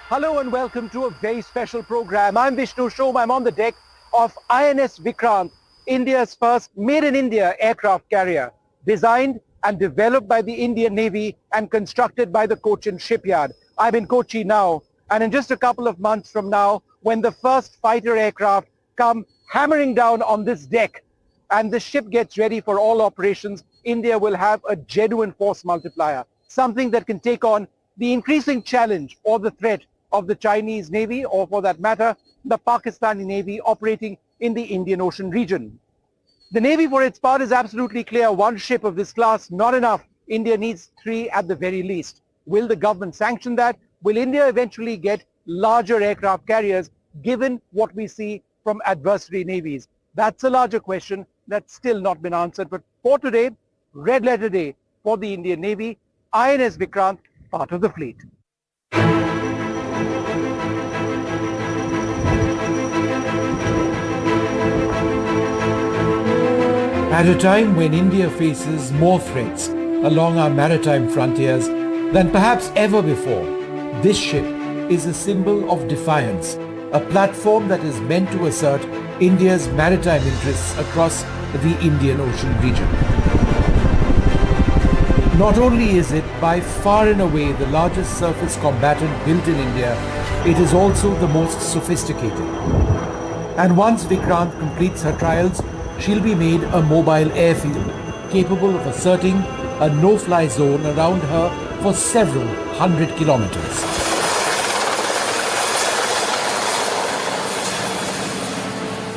Hello and welcome to a very special program. I'm Vishnu. I'm on the deck of INS Vikrant, India's first made-in-India aircraft carrier, designed and developed by the Indian Navy and constructed by the Cochin shipyard. I'm in Kochi now, and in just a couple of months from now, when the first fighter aircraft come hammering down on this deck and the ship gets ready for all operations, India will have a genuine force multiplier, something that can take on the increasing challenge or the threat of the Chinese Navy, or for that matter, the Pakistani Navy operating in the Indian Ocean region. The Navy, for its part, is absolutely clear. One ship of this class, not enough. India needs 3 at the very least. Will the government sanction that? Will India eventually get larger aircraft carriers, given what we see from adversary navies? That's a larger question that's still not been answered. But for today, red letter day for the Indian Navy, INS Vikrant, part of the fleet. At a time when India faces more threats along our maritime frontiers than perhaps ever before, this ship is a symbol of defiance, a platform that is meant to assert India's maritime interests across the Indian Ocean region. Not only is it by far and away the largest surface combatant built in India, it is also the most sophisticated. And once Vikrant completes her trials, she'll be made a mobile airfield, capable of asserting a no-fly zone around her for several hundred kilometers.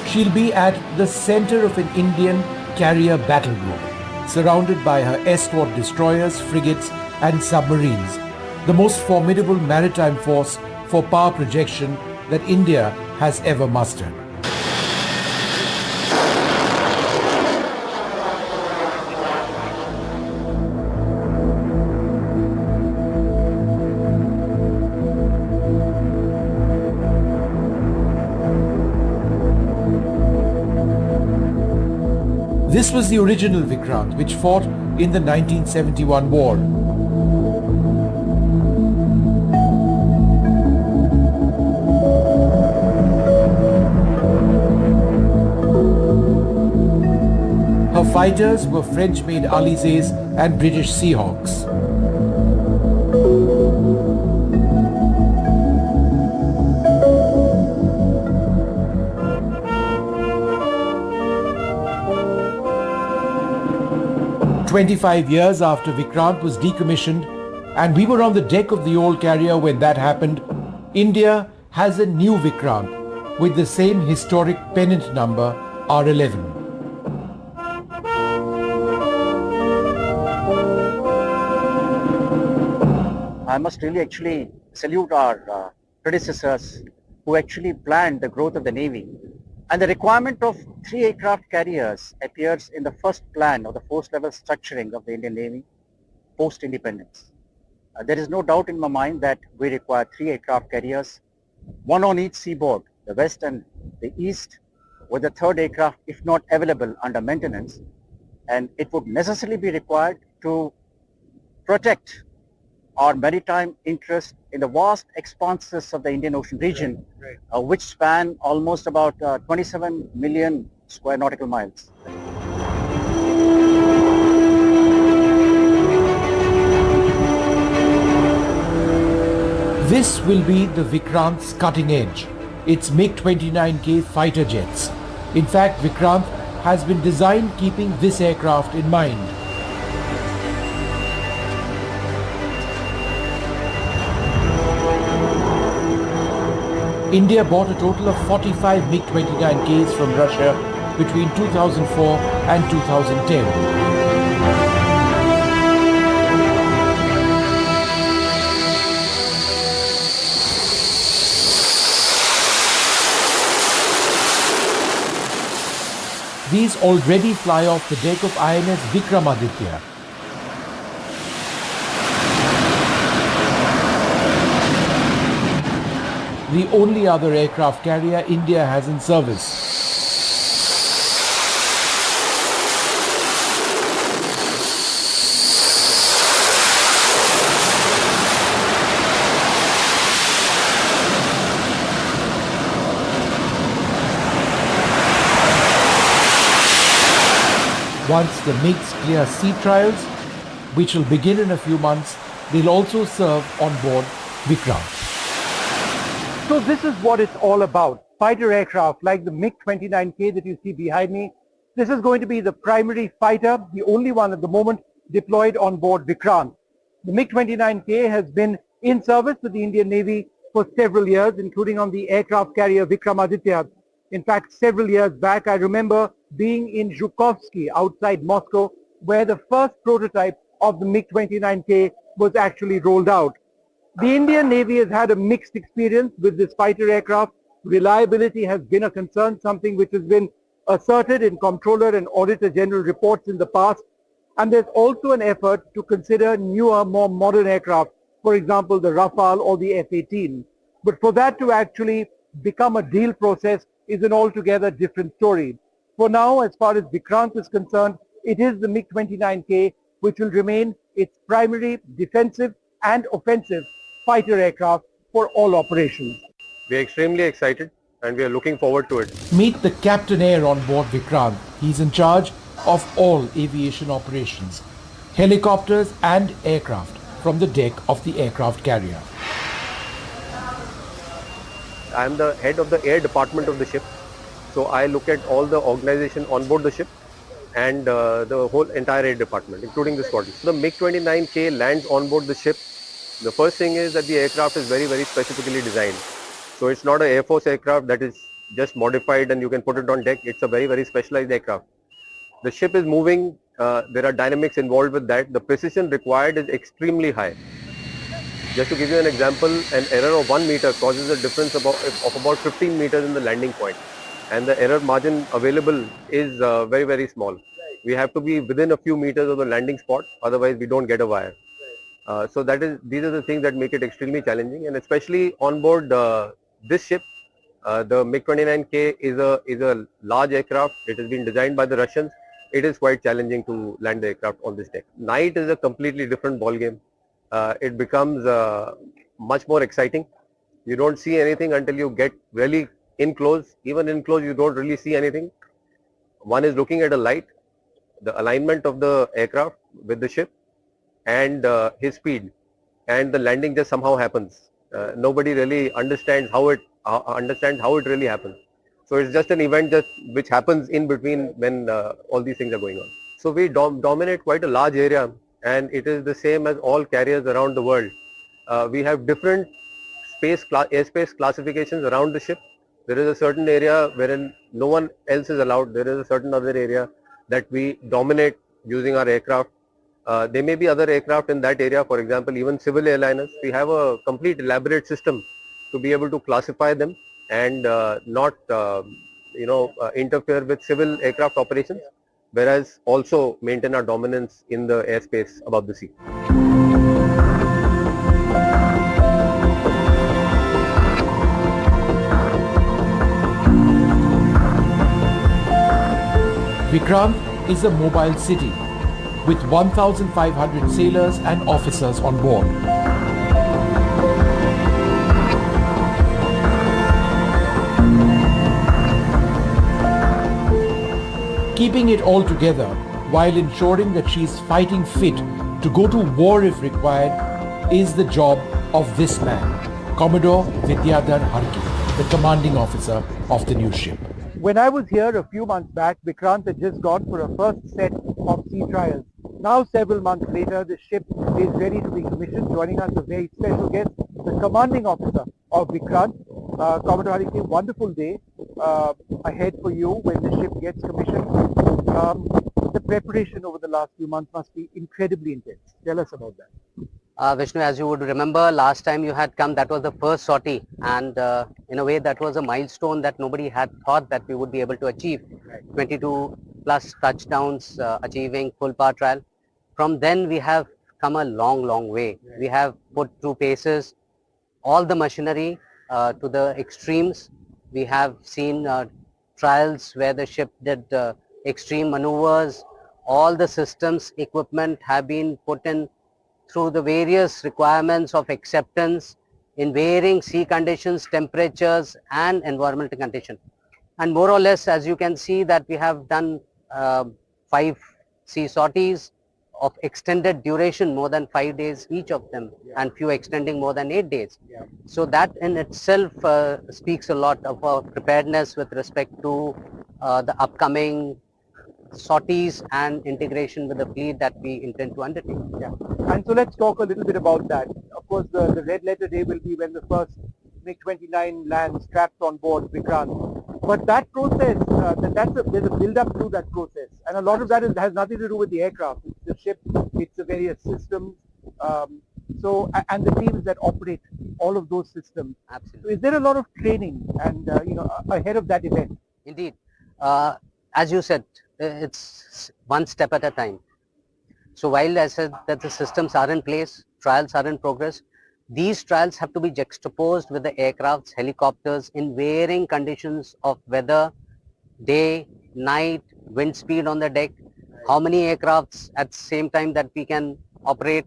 She'll be at the center of an Indian carrier battle group, surrounded by her escort destroyers, frigates and submarines, the most formidable maritime force for power projection that India has ever mustered. This was the original Vikrant, which fought in the 1971 war. Her fighters were French-made Alizés and British Seahawks. "25 years after Vikrant was decommissioned, and we were on the deck of the old carrier when that happened, India has a new Vikrant with the same historic pennant number, R11. I must really actually salute our predecessors who actually planned the growth of the Navy. And the requirement of 3 aircraft carriers appears in the first plan of the force-level structuring of the Indian Navy post-independence. There is no doubt in my mind that we require 3 aircraft carriers, 1 on each seaboard, the west and the east, with the 3rd aircraft, if not available, under maintenance. And it would necessarily be required to protect our maritime interest in the vast expanses of the Indian Ocean region, which span almost about 27 million square nautical miles. This will be the Vikrant's cutting edge, its MiG-29K fighter jets. In fact, Vikrant has been designed keeping this aircraft in mind. India bought a total of 45 MiG-29Ks from Russia between 2004 and 2010. These already fly off the deck of INS Vikramaditya. The only other aircraft carrier India has in service. Once the MiGs clear sea trials, which will begin in a few months, they'll also serve on board Vikrant. So this is what it's all about. Fighter aircraft like the MiG-29K that you see behind me. This is going to be the primary fighter, the only one at the moment deployed on board Vikrant. The MiG-29K has been in service with the Indian Navy for several years, including on the aircraft carrier Vikramaditya. In fact, several years back, I remember being in Zhukovsky outside Moscow, where the first prototype of the MiG-29K was actually rolled out. The Indian Navy has had a mixed experience with this fighter aircraft. Reliability has been a concern, something which has been asserted in Comptroller and Auditor General reports in the past. And there's also an effort to consider newer, more modern aircraft, for example, the Rafale or the F-18. But for that to actually become a deal process is an altogether different story. For now, as far as Vikrant is concerned, it is the MiG-29K which will remain its primary defensive and offensive fighter aircraft for all operations. We are extremely excited and we are looking forward to it. Meet the Captain Air on board Vikrant. He's in charge of all aviation operations, helicopters and aircraft from the deck of the aircraft carrier. I am the head of the air department of the ship. So I look at all the organization on board the ship and the whole entire air department, including the squadron. The MiG-29K lands on board the ship. The first thing is that the aircraft is very, very specifically designed. So it's not an Air Force aircraft that is just modified and you can put it on deck. It's a very, very specialized aircraft. The ship is moving. There are dynamics involved with that. The precision required is extremely high. Just to give you an example, an error of 1 meter causes a difference of about 15 meters in the landing point. And the error margin available is very, very small. We have to be within a few meters of the landing spot, otherwise we don't get a wire. So these are the things that make it extremely challenging, and especially on board this ship, the MiG-29K is a large aircraft. It has been designed by the Russians. It is quite challenging to land the aircraft on this deck. Night is a completely different ball game. It becomes much more exciting. You don't see anything until you get really in close. Even in close, you don't really see anything. One is looking at a light, the alignment of the aircraft with the ship, and his speed, and the landing just somehow happens. Nobody really understands how it really happens. So it's just an event which happens in between when all these things are going on. So we dominate quite a large area, and it is the same as all carriers around the world. We have different airspace classifications around the ship. There is a certain area wherein no one else is allowed. There is a certain other area that we dominate using our aircraft. There may be other aircraft in that area, for example, even civil airliners. We have a complete elaborate system to be able to classify them and not interfere with civil aircraft operations, whereas also maintain our dominance in the airspace above the sea. Vikrant is a mobile city with 1,500 sailors and officers on board. Keeping it all together while ensuring that she is fighting fit to go to war if required is the job of this man, Commodore Vidyadhar Harki, the commanding officer of the new ship. When I was here a few months back, Vikrant had just gone for a first set of sea trials. Now, several months later, the ship is ready to be commissioned. Joining us, a very special guest, the commanding officer of Vikrant, Commodore Hariki. Wonderful day ahead for you when the ship gets commissioned. The preparation over the last few months must be incredibly intense. Tell us about that. Vishnu, as you would remember, last time you had come, that was the first sortie, and in a way that was a milestone that nobody had thought that we would be able to achieve. 22 plus touchdowns, achieving full power trial. From then we have come a long way. We have put through paces all the machinery to the extremes. We have seen trials where the ship did extreme maneuvers. All the systems, equipment have been put in through the various requirements of acceptance in varying sea conditions, temperatures and environmental conditions. And more or less, as you can see, that we have done 5 see sorties of extended duration, more than 5 days each of them, and few extending more than 8 days. So that in itself speaks a lot of our preparedness with respect to the upcoming sorties and integration with the fleet that we intend to undertake. Yeah. And so let's talk a little bit about that. Of course, the red letter day will be when the first MiG-29 lands strapped on board Vikrant. But that process, there's a build-up to that process. And a lot of that has nothing to do with the aircraft. It's the ship, it's the various systems. And the teams that operate all of those systems. Absolutely. So is there a lot of training and, ahead of that event? Indeed. As you said, it's one step at a time. So while I said that the systems are in place, trials are in progress, these trials have to be juxtaposed with the aircrafts, helicopters in varying conditions of weather, day, night, wind speed on the deck, how many aircrafts at the same time that we can operate.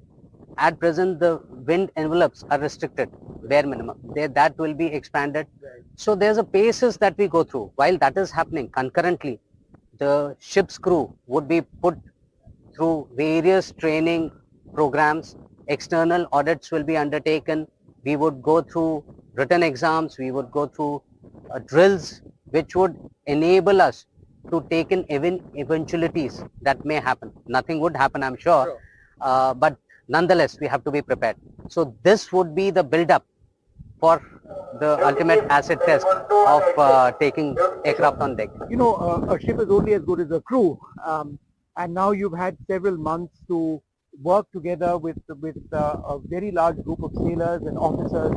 At present, the wind envelopes are restricted, bare minimum. That will be expanded. So there's a paces that we go through. While that is happening concurrently, the ship's crew would be put through various training programs. External audits will be undertaken. We would go through written exams. We would go through drills, which would enable us to take in eventualities that may happen. Nothing would happen, I'm sure. But nonetheless, we have to be prepared. So this would be the build-up for the ultimate acid test of taking aircraft on deck. A ship is only as good as a crew. And now you've had several months to work together with a very large group of sailors and officers.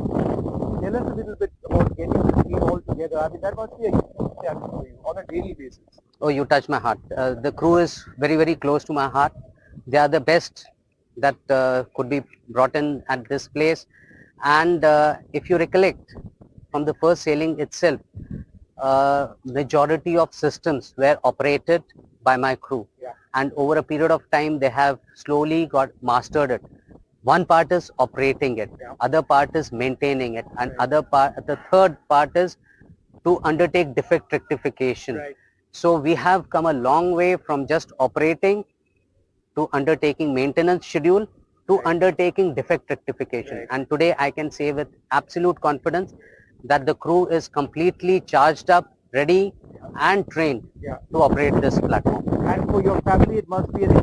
Tell us a little bit about getting the team all together. I mean, that must be a huge challenge for you on a daily basis. Oh, you touch my heart. The crew is very, very close to my heart. They are the best that could be brought in at this place. And if you recollect, from the first sailing itself, majority of systems were operated by my crew. And over a period of time, they have slowly got mastered it. One part is operating it, other part is maintaining it, and the third part is to undertake defect rectification. So we have come a long way from just operating to undertaking maintenance schedule to undertaking defect rectification. And today I can say with absolute confidence that the crew is completely charged up, ready and trained to operate this platform. And for your family, it must be an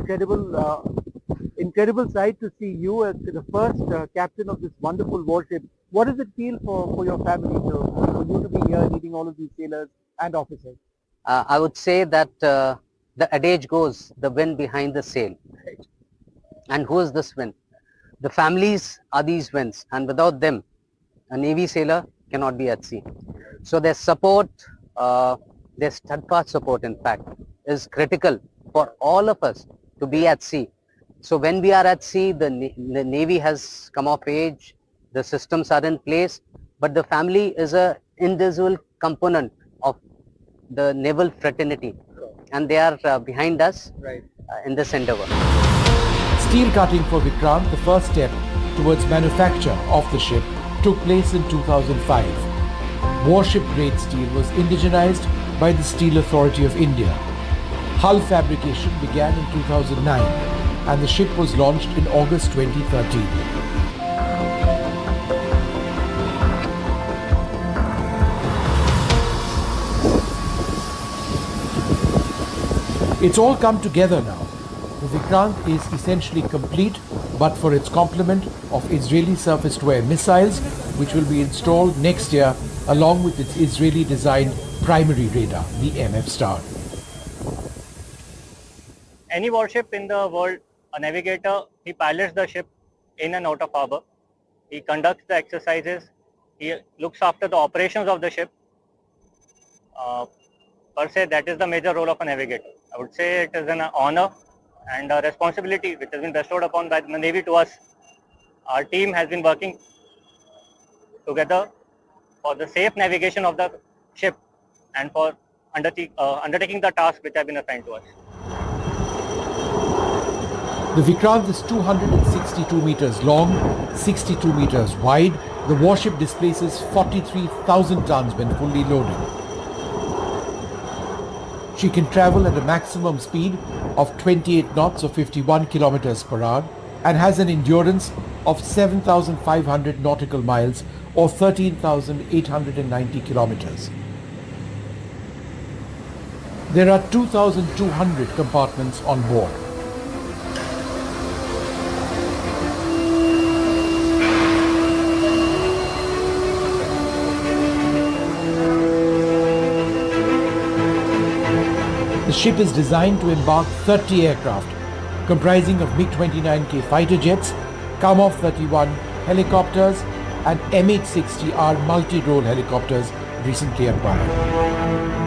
incredible sight to see you as the first captain of this wonderful warship. What does it feel for your family for you to be here leading all of these sailors and officers? I would say that the adage goes, the wind behind the sail. And who is this wind? The families are these winds, and without them, a Navy sailor cannot be at sea. So their support, their steadfast support in fact, is critical for all of us to be at sea. So when we are at sea, the Navy has come of age, the systems are in place, but the family is an indissoluble component of the naval fraternity, and they are behind us in this endeavor. Steel cutting for Vikrant, the first step towards manufacture of the ship, took place in 2005. Warship grade steel was indigenized by the Steel Authority of India. Hull fabrication began in 2009 and the ship was launched in August 2013. It's all come together now. The Vikrant is essentially complete, but for its complement of Israeli surface-to-air missiles, which will be installed next year along with its Israeli-designed primary radar, the MF Star. Any warship in the world, a navigator, he pilots the ship in and out of harbor. He conducts the exercises. He looks after the operations of the ship. Per se, that is the major role of a navigator. I would say it is an honor and a responsibility which has been bestowed upon by the Navy to us. Our team has been working together for the safe navigation of the ship and for undertaking the tasks which have been assigned to us. The Vikrant is 262 meters long, 62 meters wide. The warship displaces 43,000 tons when fully loaded. She can travel at a maximum speed of 28 knots or 51 kilometers per hour and has an endurance of 7,500 nautical miles or 13,890 kilometers. There are 2,200 compartments on board. The ship is designed to embark 30 aircraft, comprising of MiG-29K fighter jets, Kamov-31 helicopters and MH-60R multi-role helicopters recently acquired.